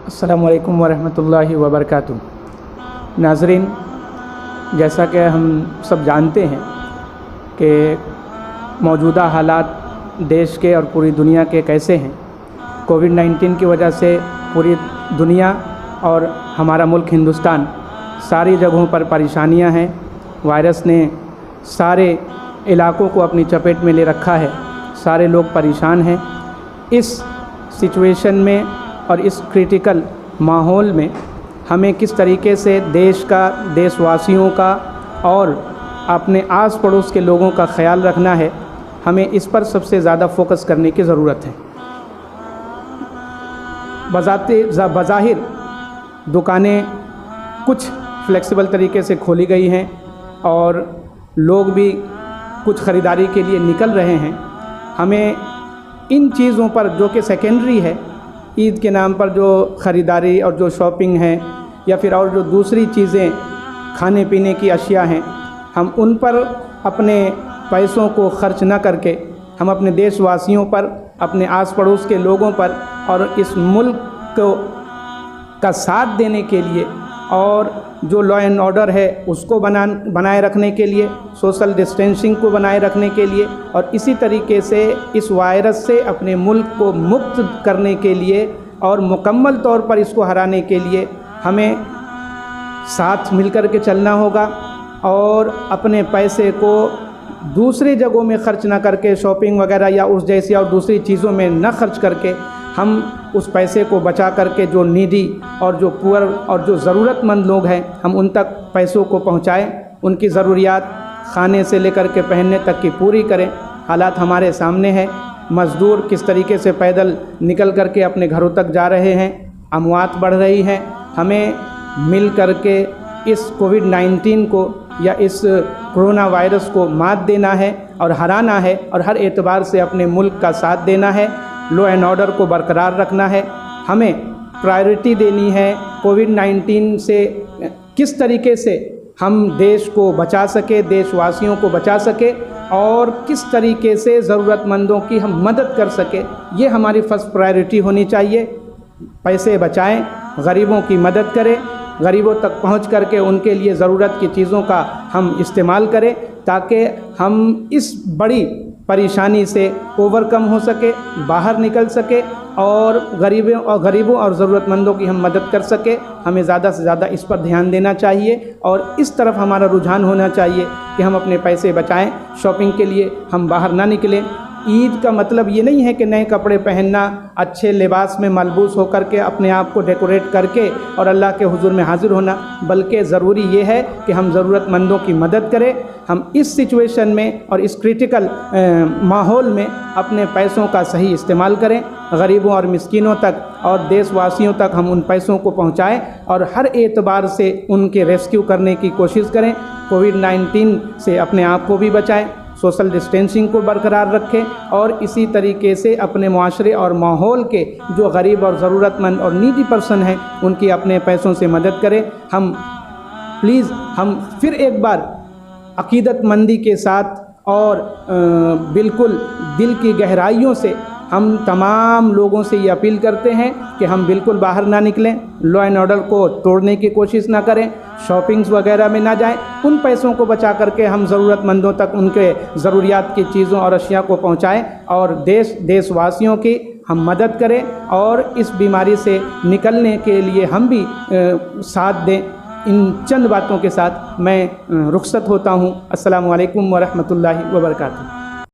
السلام علیکم ورحمۃ اللہ وبرکاتہ۔ ناظرین، جیسا کہ ہم سب جانتے ہیں کہ موجودہ حالات دیش کے اور پوری دنیا کے کیسے ہیں۔ کووڈ-19 کی وجہ سے پوری دنیا اور ہمارا ملک ہندوستان ساری جگہوں پر پریشانیاں ہیں۔ وائرس نے سارے علاقوں کو اپنی چپیٹ میں لے رکھا ہے، سارے لوگ پریشان ہیں۔ اس سچویشن میں اور اس کریٹیکل ماحول میں ہمیں کس طریقے سے دیش کا، دیش واسیوں کا اور اپنے آس پڑوس کے لوگوں کا خیال رکھنا ہے، ہمیں اس پر سب سے زیادہ فوکس کرنے کی ضرورت ہے۔ بظاہر دکانیں کچھ فلیکسیبل طریقے سے کھولی گئی ہیں اور لوگ بھی کچھ خریداری کے لیے نکل رہے ہیں۔ ہمیں ان چیزوں پر جو کہ سیکنڈری ہے، عید کے نام پر جو خریداری اور جو شاپنگ ہے یا پھر اور جو دوسری چیزیں کھانے پینے کی اشیاء ہیں، ہم ان پر اپنے پیسوں کو خرچ نہ کر کے ہم اپنے دیش واسیوں پر، اپنے آس پڑوس کے لوگوں پر اور اس ملک کا ساتھ دینے کے لیے اور جو لا اینڈ آرڈر ہے اس کو بنائے رکھنے کے لیے، سوشل ڈسٹینسنگ کو بنائے رکھنے کے لیے اور اسی طریقے سے اس وائرس سے اپنے ملک کو مکت کرنے کے لیے اور مکمل طور پر اس کو ہرانے کے لیے ہمیں ساتھ مل کر کے چلنا ہوگا اور اپنے پیسے کو دوسری جگہوں میں خرچ نہ کر کے، شاپنگ وغیرہ یا اس جیسی اور دوسری چیزوں میں نہ خرچ کر کے، ہم اس پیسے کو بچا کر کے جو نیڈی اور جو پور اور جو ضرورت مند لوگ ہیں، ہم ان تک پیسوں کو پہنچائیں، ان کی ضروریات کھانے سے لے کر کے پہننے تک کی پوری کریں۔ حالات ہمارے سامنے ہیں، مزدور کس طریقے سے پیدل نکل کر کے اپنے گھروں تک جا رہے ہیں، اموات بڑھ رہی ہیں۔ ہمیں مل کر کے اس کووڈ-19 کو یا اس کرونا وائرس کو مات دینا ہے اور ہرانا ہے اور ہر اعتبار سے اپنے ملک کا ساتھ دینا ہے، لا اینڈ آرڈر کو برقرار رکھنا ہے۔ ہمیں پرائیورٹی دینی ہے کووڈ-19 سے کس طریقے سے ہم دیش کو بچا سکے، دیش واسیوں کو بچا سکے اور کس طریقے سے ضرورت مندوں کی ہم مدد کر سکے، یہ ہماری فرسٹ پرائیورٹی ہونی چاہیے۔ پیسے بچائیں، غریبوں کی مدد کریں، غریبوں تک پہنچ کر کے ان کے لیے ضرورت کی چیزوں کا ہم استعمال کریں تاکہ ہم اس بڑی پریشانی سے اوورکم ہو سکے، باہر نکل سکے اور غریبوں اور ضرورت مندوں کی ہم مدد کر سکے۔ ہمیں زیادہ سے زیادہ اس پر دھیان دینا چاہیے اور اس طرف ہمارا رجحان ہونا چاہیے کہ ہم اپنے پیسے بچائیں، شاپنگ کے لیے ہم باہر نہ نکلیں۔ عید کا مطلب یہ نہیں ہے کہ نئے کپڑے پہننا، اچھے لباس میں ملبوس ہو کر کے اپنے آپ کو ڈیکوریٹ کر کے اور اللہ کے حضور میں حاضر ہونا، بلکہ ضروری یہ ہے کہ ہم ضرورت مندوں کی مدد کریں۔ ہم اس سچویشن میں اور اس کریٹیکل ماحول میں اپنے پیسوں کا صحیح استعمال کریں، غریبوں اور مسکینوں تک اور دیش واسیوں تک ہم ان پیسوں کو پہنچائیں اور ہر اعتبار سے ان کے ریسکیو کرنے کی کوشش کریں۔ کووڈ-19 سے اپنے آپ کو بھی بچائیں، سوشل ڈسٹینسنگ کو برقرار رکھیں اور اسی طریقے سے اپنے معاشرے اور ماحول کے جو غریب اور ضرورت مند اور نیڈی پرسن ہیں ان کی اپنے پیسوں سے مدد کریں۔ ہم پھر ایک بار عقیدت مندی کے ساتھ اور بالکل دل کی گہرائیوں سے ہم تمام لوگوں سے یہ اپیل کرتے ہیں کہ ہم بالکل باہر نہ نکلیں، لا اینڈ آرڈر کو توڑنے کی کوشش نہ کریں، شاپنگز وغیرہ میں نہ جائیں۔ ان پیسوں کو بچا کر کے ہم ضرورت مندوں تک ان کے ضروریات کی چیزوں اور اشیاء کو پہنچائیں اور دیش واسیوں کی ہم مدد کریں اور اس بیماری سے نکلنے کے لیے ہم بھی ساتھ دیں۔ ان چند باتوں کے ساتھ میں رخصت ہوتا ہوں۔ السلام علیکم ورحمۃ اللہ وبرکاتہ۔